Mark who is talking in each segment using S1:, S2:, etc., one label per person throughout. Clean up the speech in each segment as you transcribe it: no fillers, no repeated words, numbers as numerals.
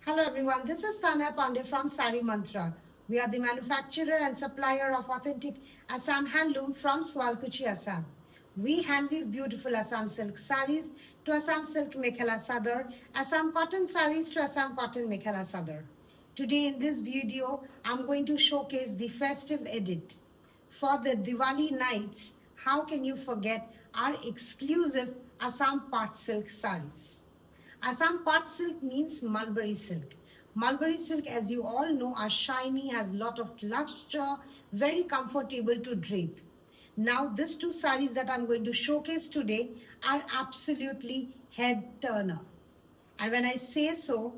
S1: Hello everyone, this is Tanya Pandey from Sari Mantra. We are the manufacturer and supplier of authentic Assam handloom from Swalkuchi, Assam. We handweave beautiful Assam silk saris to Assam silk mekhela sadar, Assam cotton saris to Assam cotton mekhela sadar. Today in this video, I'm going to showcase the festive edit. For the Diwali nights, how can you forget our exclusive Assam part silk saris? Assam part silk means mulberry silk. Mulberry silk, as you all know, are shiny, has lot of luster, very comfortable to drape. Now, these two saris that I'm going to showcase today are absolutely head turner. And when I say so,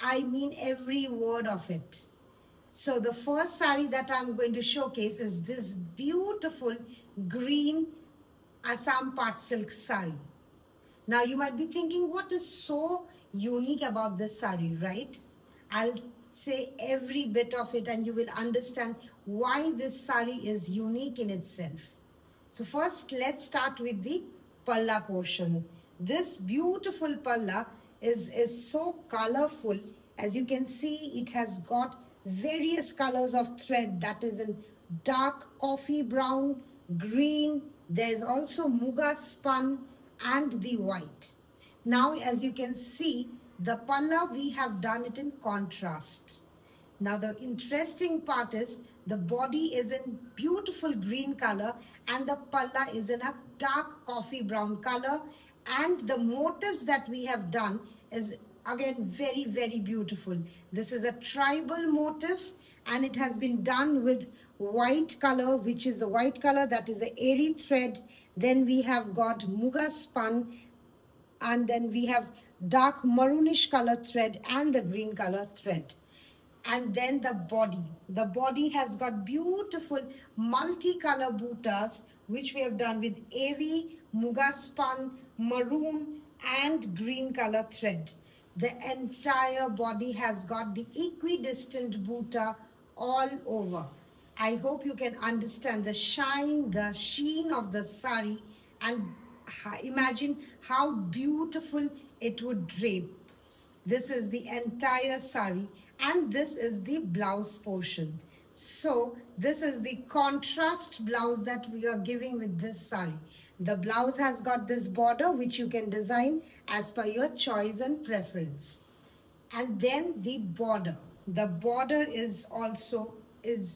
S1: I mean every word of it. So the first sari that I'm going to showcase is this beautiful green Assam part silk sari. Now you might be thinking, what is so unique about this sari, right? I'll say every bit of it and you will understand why this sari is unique in itself. So first, let's start with the palla portion. This beautiful palla is so colorful. As you can see, it has got various colors of thread that is in dark coffee brown, green. There's also muga spun and the white. Now, as you can see, the palla we have done it in contrast. Now the interesting part is the body is in beautiful green color and the palla is in a dark coffee brown color, and the motifs that we have done is again very beautiful. This is a tribal motif and it has been done with white color, which is the white color that is the airy thread. Then we have got muga spun, and then we have dark maroonish color thread and the green color thread. And then the body has got beautiful multicolor buttas which we have done with airy muga spun maroon and green color thread. The entire body has got the equidistant butta all over. I hope you can understand the shine, the sheen of the sari, and imagine how beautiful it would drape. This is the entire sari and this is the blouse portion. So this is the contrast blouse that we are giving with this sari. The blouse has got this border which you can design as per your choice and preference. And then the border. The border is also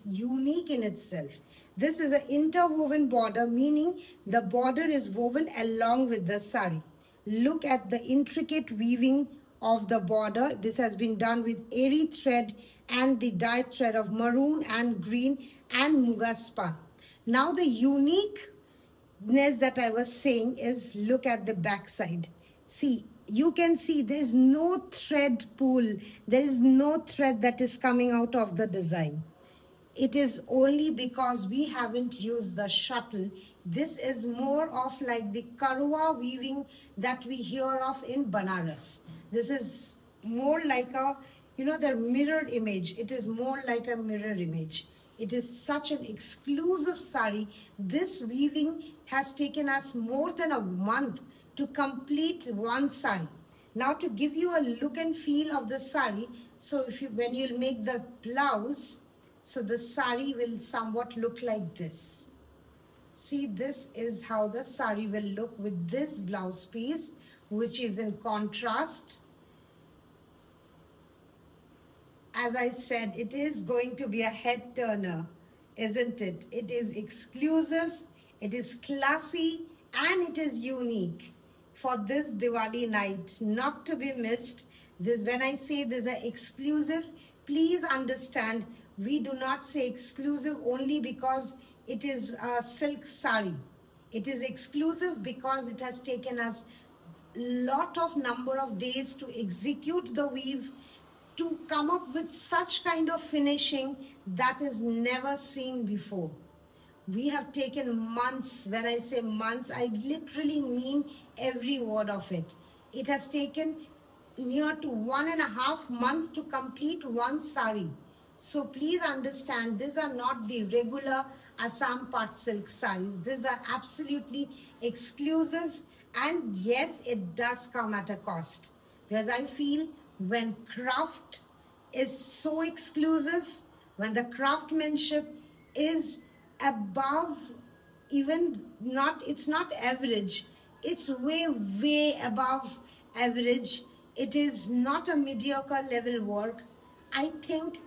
S1: unique in itself. This is an interwoven border, meaning the border is woven along with the sari. Look at the intricate weaving of the border. This has been done with airy thread and the dyed thread of maroon and green and muga spun. Now the uniqueness that I was saying is, look at the back side. See, you can see there is no thread pool. There is no thread that is coming out of the design. It is only because we haven't used the shuttle. This is more of like the karwa weaving that we hear of in Banaras. This is more like a, the mirror image. It is more like a mirror image. It is such an exclusive sari. This weaving has taken us more than a month to complete one sari. Now to give you a look and feel of the sari, so when you'll make the blouse, so the sari will somewhat look like this. See, this is how the sari will look with this blouse piece, which is in contrast. As I said, it is going to be a head turner, isn't it? It is exclusive, it is classy, and it is unique for this Diwali night, not to be missed. This, when I say this is exclusive, please understand, we do not say exclusive only because it is a silk sari. It is exclusive because it has taken us lot of number of days to execute the weave, to come up with such kind of finishing that is never seen before. We have taken months. When I say months, I literally mean every word of it. It has taken near to 1.5 months to complete one sari. So please understand, these are not the regular Assam part silk saris. These are absolutely exclusive, and yes, it does come at a cost. Because I feel when craft is so exclusive, when the craftsmanship is above, even not, it's not average, it's way above average. It is not a mediocre level work. I think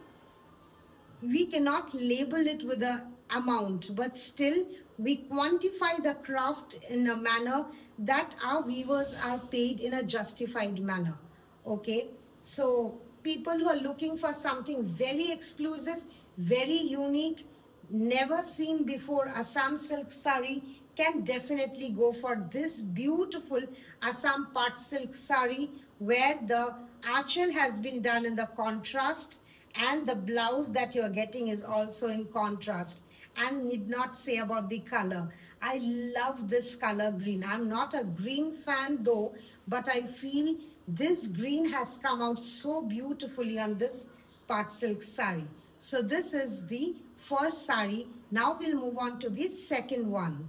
S1: we cannot label it with a amount, but still we quantify the craft in a manner that our weavers are paid in a justified manner. Okay, so people who are looking for something very exclusive, very unique, never seen before Assam silk sari can definitely go for this beautiful Assam part silk sari, where the achal has been done in the contrast, and the blouse that you're getting is also in contrast. And need not say about the color. I love this color green. I'm not a green fan though, but I feel this green has come out so beautifully on this part silk sari. So this is the first sari. Now we'll move on to the second one.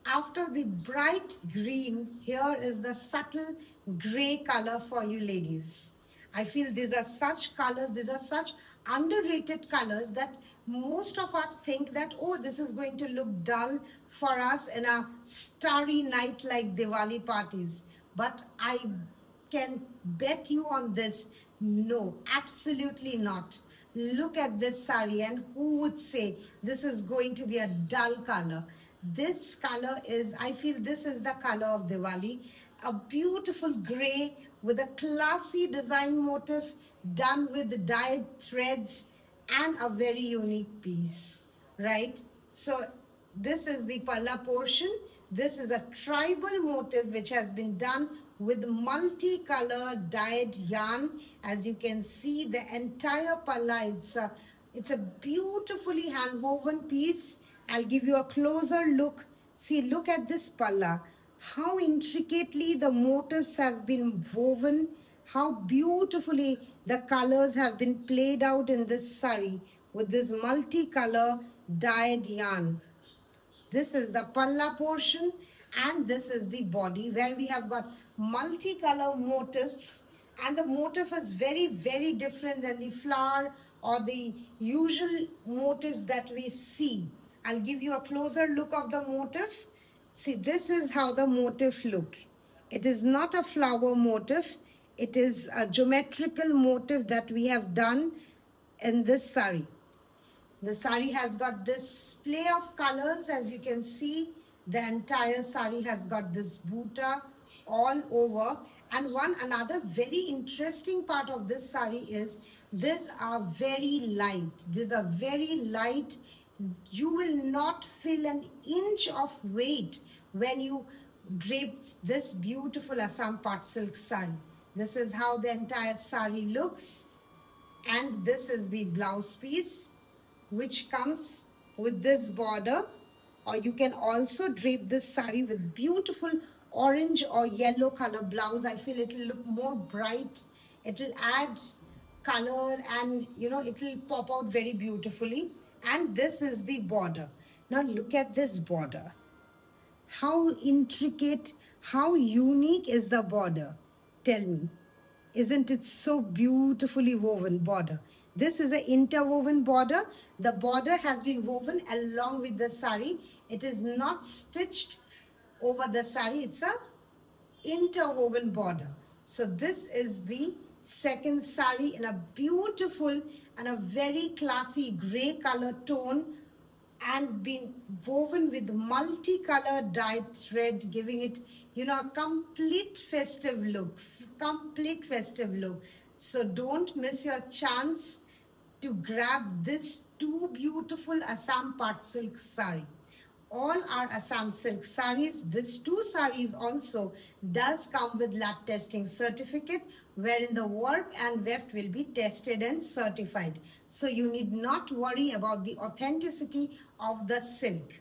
S1: After the bright green, here is the subtle gray color for you ladies. I feel these are such colors, these are such underrated colors that most of us think that, oh, this is going to look dull for us in a starry night like Diwali parties. But I can bet you on this, no, absolutely not. Look at this sari, and who would say this is going to be a dull color? This color is, I feel this is the color of Diwali. A beautiful gray with a classy design motif done with dyed threads and a very unique piece, right? So this is the palla portion. This is a tribal motif which has been done with multicolored dyed yarn. As you can see, the entire palla, it's a beautifully hand-woven piece. I'll give you a closer look. See, look at this palla. How intricately the motifs have been woven. How beautifully the colors have been played out in this sari with this multicolor dyed yarn. This is the palla portion, and this is the body where we have got multicolor motifs, and the motif is very different than the flower or the usual motifs that we see. I'll give you a closer look of the motif. See, this is how the motif look. It is not a flower motif. It is a geometrical motif that we have done in this sari. The sari has got this play of colors. As you can see, the entire sari has got this buta all over. And another very interesting part of this sari is these are very light. These are very light. You will not feel an inch of weight when you drape this beautiful Assam part silk sari. This is how the entire sari looks. And this is the blouse piece, which comes with this border, or you can also drape this sari with beautiful orange or yellow color blouse. I feel it will look more bright. It will add color, and it will pop out very beautifully. And this is the border. Now look at this border. How intricate, how unique is the border? Tell me. Isn't it so beautifully woven border? This is an interwoven border. The border has been woven along with the sari. It is not stitched over the sari. It's a interwoven border. So this is the second sari in a beautiful and a very classy gray color tone, and been woven with multicolored dyed thread, giving it, a complete festive look. So don't miss your chance to grab this two beautiful Assam part silk sari. All our Assam silk saris, this two saris also does come with lab testing certificate, wherein the work and weft will be tested and certified. So you need not worry about the authenticity of the silk.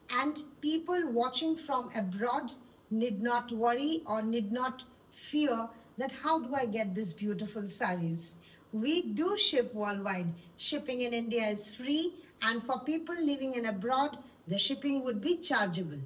S1: And people watching from abroad need not worry or need not fear that how do I get these beautiful saris. We do ship worldwide. Shipping in India is free, and for people living in abroad, the shipping would be chargeable.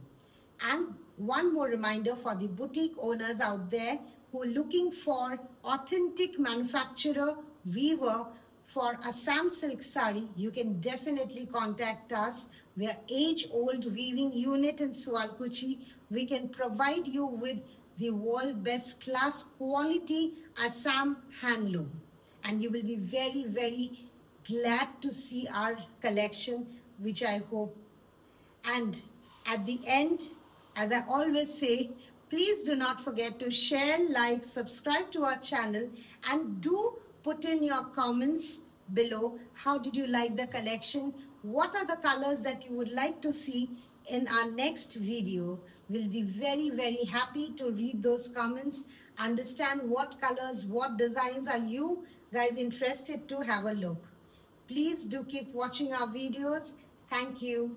S1: And one more reminder for the boutique owners out there who are looking for authentic manufacturer, weaver for Assam silk sari, you can definitely contact us. We are age-old weaving unit in Swalkuchi. We can provide you with the world best class quality Assam handloom. And you will be very, very glad to see our collection, which I hope. And at the end, as I always say, please do not forget to share, like, subscribe to our channel, and do put in your comments below. How did you like the collection? What are the colors that you would like to see in our next video? We'll be very, very happy to read those comments, understand what colors, what designs are you guys interested to have a look. Please do keep watching our videos. Thank you.